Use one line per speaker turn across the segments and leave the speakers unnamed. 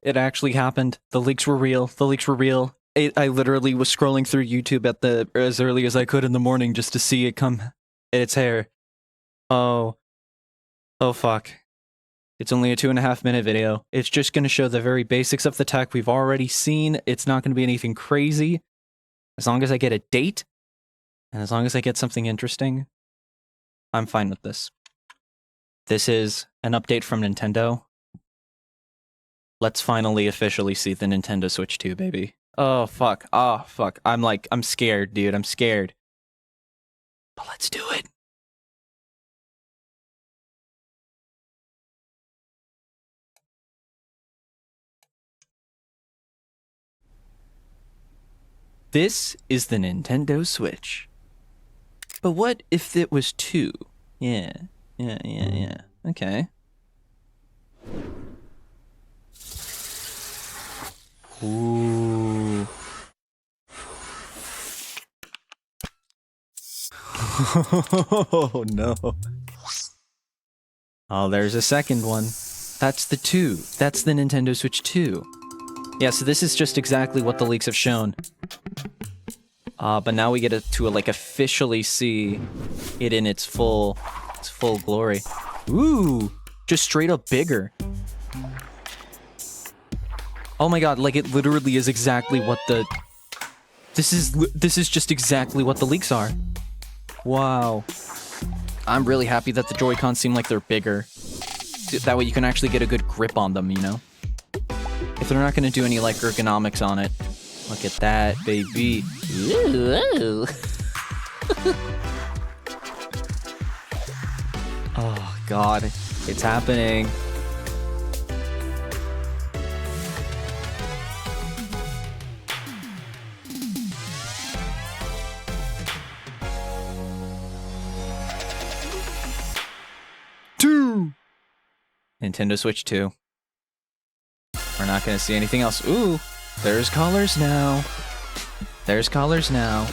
It actually happened. The leaks were real. The leaks were real. I literally was scrolling through YouTube as early as I could in the morning just to see it come its hair. Oh. Oh fuck. It's only a 2.5-minute video. It's just going to show the very basics of the tech we've already seen. It's not going to be anything crazy. As long as I get a date, and as long as I get something interesting, I'm fine with this. This is an update from Nintendo. Let's finally officially see the Nintendo Switch 2, baby. Oh, fuck. Oh, fuck. I'm scared, dude. I'm scared. But let's do it. This is the Nintendo Switch. But what if it was 2? Yeah. Okay. Ooh. Oh, no. Oh, there's a second one. That's the 2. That's the Nintendo Switch 2. Yeah, so this is just exactly what the leaks have shown. But now we get to like officially see it in its full glory. Ooh, just straight up bigger. Oh my god, like it literally is exactly what the... This is just exactly what the leaks are. Wow. I'm really happy that the Joy-Cons seem like they're bigger. That way you can actually get a good grip on them, you know? If they're not gonna do any like ergonomics on it. Look at that, baby. Ooh. Oh god, it's happening. Nintendo Switch 2. We're not gonna see anything else. Ooh, there's colors now. There's colors now.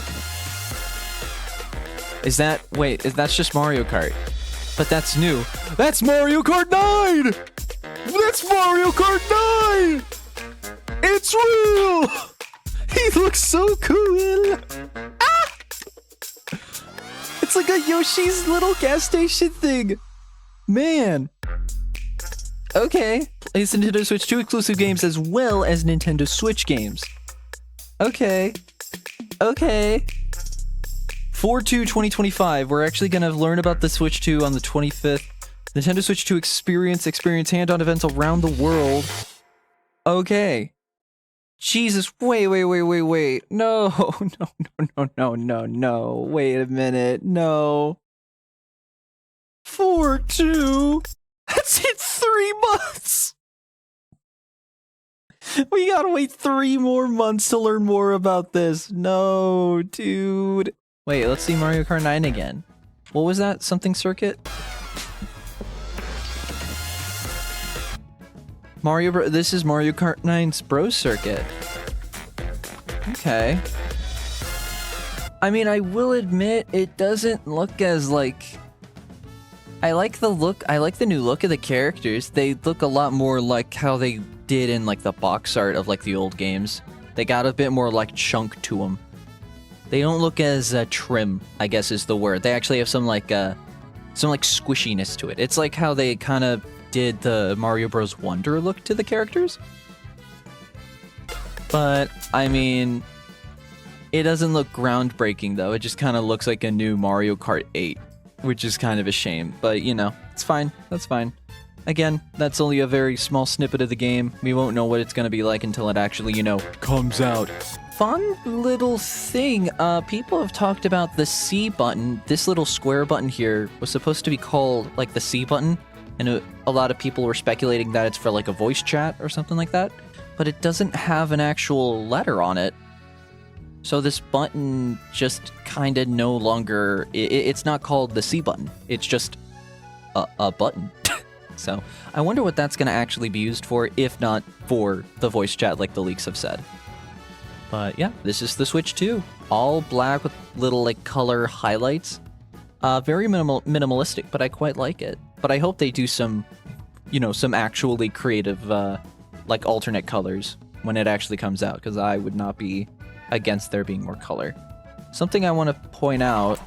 Is that... Wait, that's just Mario Kart. But that's new. That's Mario Kart 9! That's Mario Kart 9! It's real! He looks so cool! Ah! It's like a Yoshi's little gas station thing. Man. Okay. Plays Nintendo Switch 2 exclusive games as well as Nintendo Switch games. Okay. Okay. 4/2/2025. We're actually gonna learn about the Switch 2 on the 25th. Nintendo Switch 2 experience hand-on events around the world. Okay. Jesus, wait. No. Wait a minute. No. 4/2. That's in 3 months! We gotta wait 3 more months to learn more about this. No, dude. Wait, let's see Mario Kart 9 again. What was that? Something circuit? This is Mario Kart 9's Bros Circuit. Okay. I mean, I will admit, it doesn't look as, like... I like the look, I like the new look of the characters. They look a lot more like how they did in like the box art of like the old games. They got a bit more like chunk to them. They don't look as trim, I guess is the word. They actually have some like squishiness to it. It's like how they kind of did the Mario Bros. Wonder look to the characters. But, I mean, it doesn't look groundbreaking though. It just kind of looks like a new Mario Kart 8. Which is kind of a shame, but you know, it's fine. That's fine. Again, that's only a very small snippet of the game. We won't know what it's gonna be like until it actually, you know, comes out. Fun little thing, people have talked about the C button. This little square button here was supposed to be called, like, the C button, and a lot of people were speculating that it's for, like, a voice chat or something like that, but it doesn't have an actual letter on it. So this button just kind of no longer... It's not called the C button. It's just a button. So I wonder what that's going to actually be used for, if not for the voice chat like the leaks have said. But yeah, this is the Switch 2. All black with little like color highlights. Very minimalistic, but I quite like it. But I hope they do some, you know, some actually creative like alternate colors when it actually comes out, because I would not be against there being more color. Something I want to point out,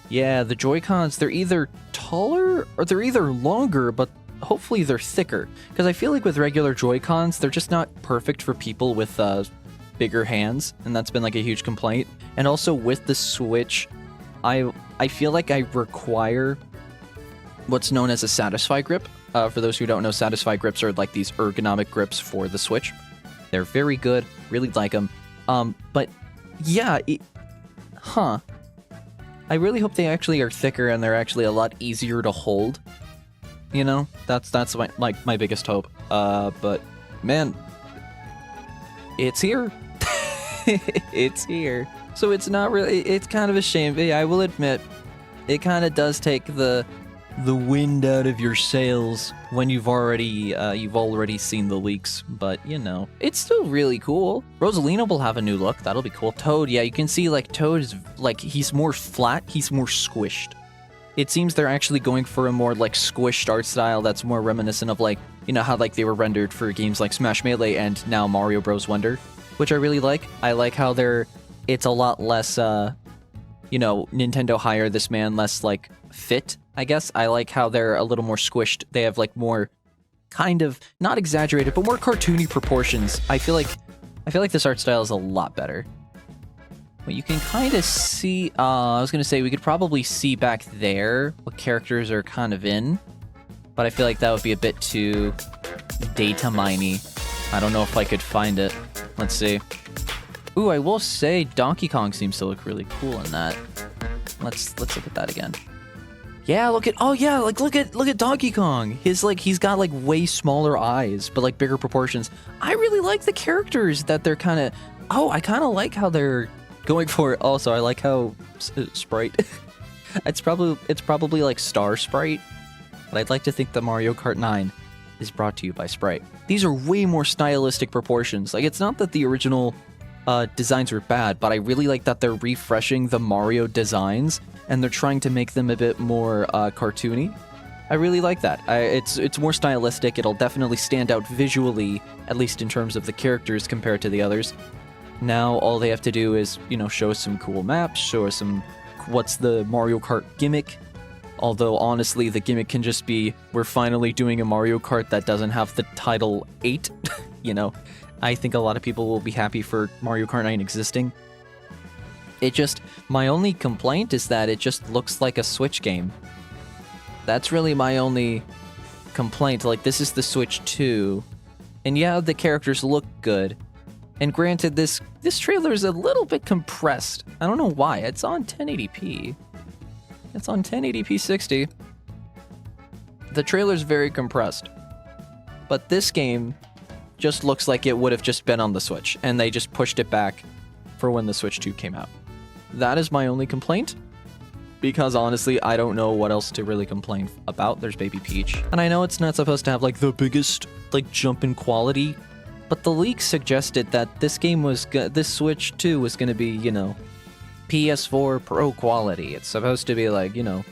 yeah, the Joy-Cons, they're either taller or they're either longer, but hopefully they're thicker, because I feel like with regular Joy-Cons, they're just not perfect for people with bigger hands, and that's been like a huge complaint. And also with the Switch, I feel like I require what's known as a Satisfy grip. For those who don't know, Satisfy grips are like these ergonomic grips for the Switch. They're very good, really like them. But yeah, I really hope they actually are thicker and they're actually a lot easier to hold. You know, that's my biggest hope. But man, it's here. It's here. So it's not really, it's kind of a shame. Yeah, I will admit, it kind of does take the wind out of your sails when you've already seen the leaks, but you know, it's still really cool. Rosalina will have a new look. That'll be cool. Toad, yeah, you can see like Toad is like, he's more flat, he's more squished. It seems they're actually going for a more like squished art style that's more reminiscent of like, you know, how like they were rendered for games like Smash Melee and now Mario Bros. Wonder, which I really like. I like how it's a lot less, you know, Nintendo hire this man, less like fit, I guess. I like how they're a little more squished. They have like more kind of, not exaggerated, but more cartoony proportions. I feel like this art style is a lot better. But you can kind of see, I was going to say we could probably see back there what characters are kind of in, but I feel like that would be a bit too data miney. I don't know if I could find it. Let's see. Ooh, I will say Donkey Kong seems to look really cool in that. Let's look at that again. Yeah, look at look at Donkey Kong. He's got like way smaller eyes, but like bigger proportions. I really like the characters that they're kind of. Oh, I kind of like how they're going for it. Also, I like how Sprite. it's probably like Star Sprite, but I'd like to think that Mario Kart 9 is brought to you by Sprite. These are way more stylistic proportions. Like, it's not that the original designs were bad, but I really like that they're refreshing the Mario designs and they're trying to make them a bit more cartoony. I really like that. It's more stylistic. It'll definitely stand out visually, at least in terms of the characters compared to the others. Now all they have to do is, you know, show us some cool maps, show us some what's the Mario Kart gimmick. Although honestly, the gimmick can just be we're finally doing a Mario Kart that doesn't have the title 8. You know, I think a lot of people will be happy for Mario Kart 9 existing. My only complaint is that it just looks like a Switch game. That's really my only complaint. Like, this is the Switch 2, and yeah, the characters look good. And granted, this trailer is a little bit compressed. I don't know why. It's on 1080p. It's on 1080p 60. The trailer's very compressed. But this game just looks like it would have just been on the Switch, and they just pushed it back for when the Switch 2 came out. That is my only complaint, because honestly, I don't know what else to really complain about. There's Baby Peach. And I know it's not supposed to have like the biggest like jump in quality, but the leaks suggested that this Switch 2 was going to be, you know, PS4 Pro quality. It's supposed to be like, you know,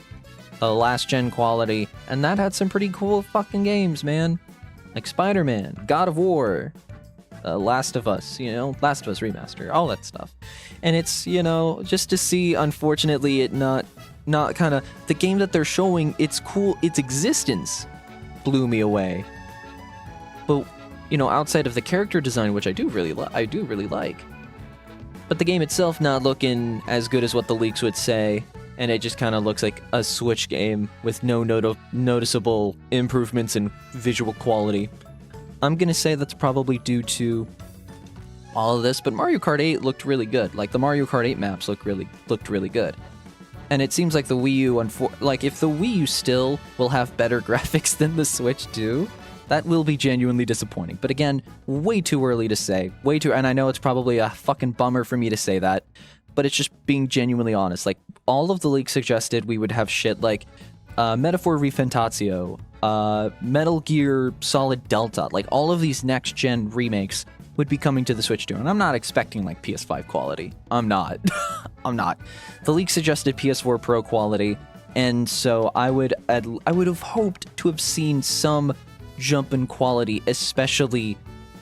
a last gen quality, and that had some pretty cool fucking games, man. Like Spider-Man, God of War, Last of Us, you know, Last of Us Remaster, all that stuff. And it's, you know, just to see, unfortunately, it not kind of, the game that they're showing, it's cool, its existence blew me away. But, you know, outside of the character design, which I do really like, but the game itself not looking as good as what the leaks would say, and it just kind of looks like a Switch game with no noticeable improvements in visual quality. I'm gonna say that's probably due to all of this, but Mario Kart 8 looked really good. Like, the Mario Kart 8 maps looked really good. And it seems like the Wii U, if the Wii U still will have better graphics than the Switch 2, that will be genuinely disappointing. But again, way too early to say. And I know it's probably a fucking bummer for me to say that, but it's just being genuinely honest. Like, all of the leaks suggested we would have shit like Metaphor Refantatio, Metal Gear Solid Delta, like all of these next-gen remakes would be coming to the Switch 2, and I'm not expecting like PS5 quality. I'm not. I'm not. The leak suggested PS4 Pro quality, and so I would have hoped to have seen some jump in quality, especially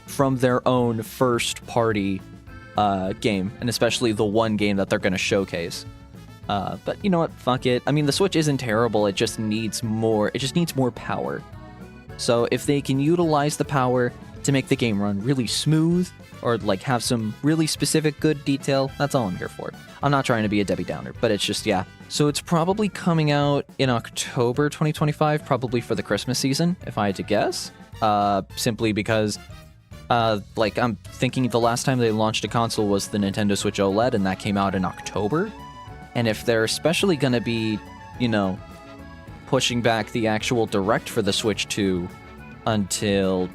from their own first-party game, and especially the one game that they're going to showcase. But you know what? Fuck it. I mean, the Switch isn't terrible. It just needs more. It just needs more power. So if they can utilize the power to make the game run really smooth, or like have some really specific good detail, that's all I'm here for. I'm not trying to be a Debbie Downer, but it's just, yeah. So it's probably coming out in October 2025, probably for the Christmas season, if I had to guess. Simply because, like, I'm thinking the last time they launched a console was the Nintendo Switch OLED, and that came out in October. And if they're especially going to be, you know, pushing back the actual Direct for the Switch 2 until,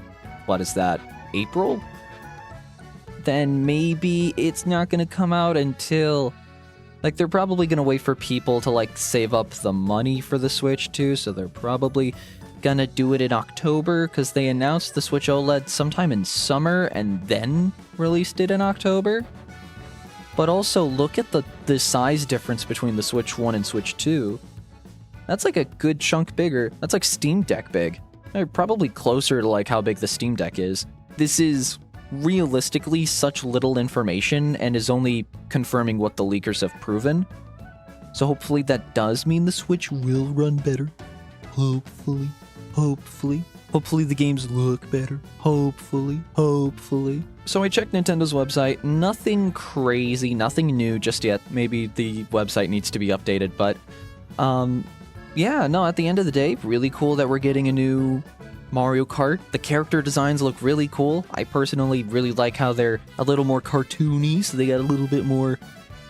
what is that, April? Then maybe it's not going to come out until, like, they're probably going to wait for people to, like, save up the money for the Switch 2, so they're probably going to do it in October, because they announced the Switch OLED sometime in summer and then released it in October. But also, look at the size difference between the Switch 1 and Switch 2. That's like a good chunk bigger. That's like Steam Deck big. Probably closer to like how big the Steam Deck is. This is realistically such little information and is only confirming what the leakers have proven. So hopefully that does mean the Switch will run better. Hopefully. Hopefully the games look better. Hopefully. So I checked Nintendo's website. Nothing crazy, nothing new just yet. Maybe the website needs to be updated, but yeah, no, at the end of the day, really cool that we're getting a new Mario Kart. The character designs look really cool. I personally really like how they're a little more cartoony, so they got a little bit more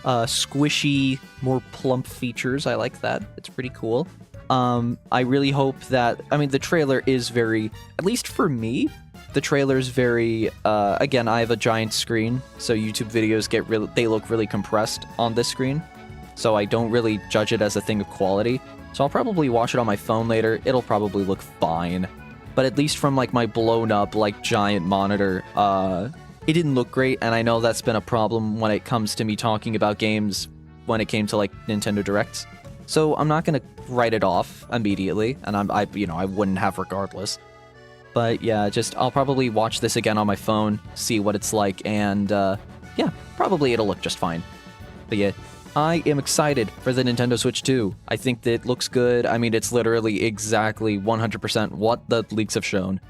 squishy, more plump features. I like that. It's pretty cool. I really hope that, I mean, the trailer is very, at least for me, the trailer is very, again, I have a giant screen, so YouTube videos they look really compressed on this screen, so I don't really judge it as a thing of quality. So I'll probably watch it on my phone later. It'll probably look fine. But at least from like my blown up like giant monitor, it didn't look great, and I know that's been a problem when it comes to me talking about games when it came to like Nintendo Directs. So I'm not gonna write it off immediately, and I wouldn't have regardless. But yeah, I'll probably watch this again on my phone, see what it's like, and yeah, probably it'll look just fine. But yeah, I am excited for the Nintendo Switch 2. I think that it looks good. I mean, it's literally exactly 100% what the leaks have shown.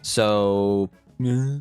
So, yeah.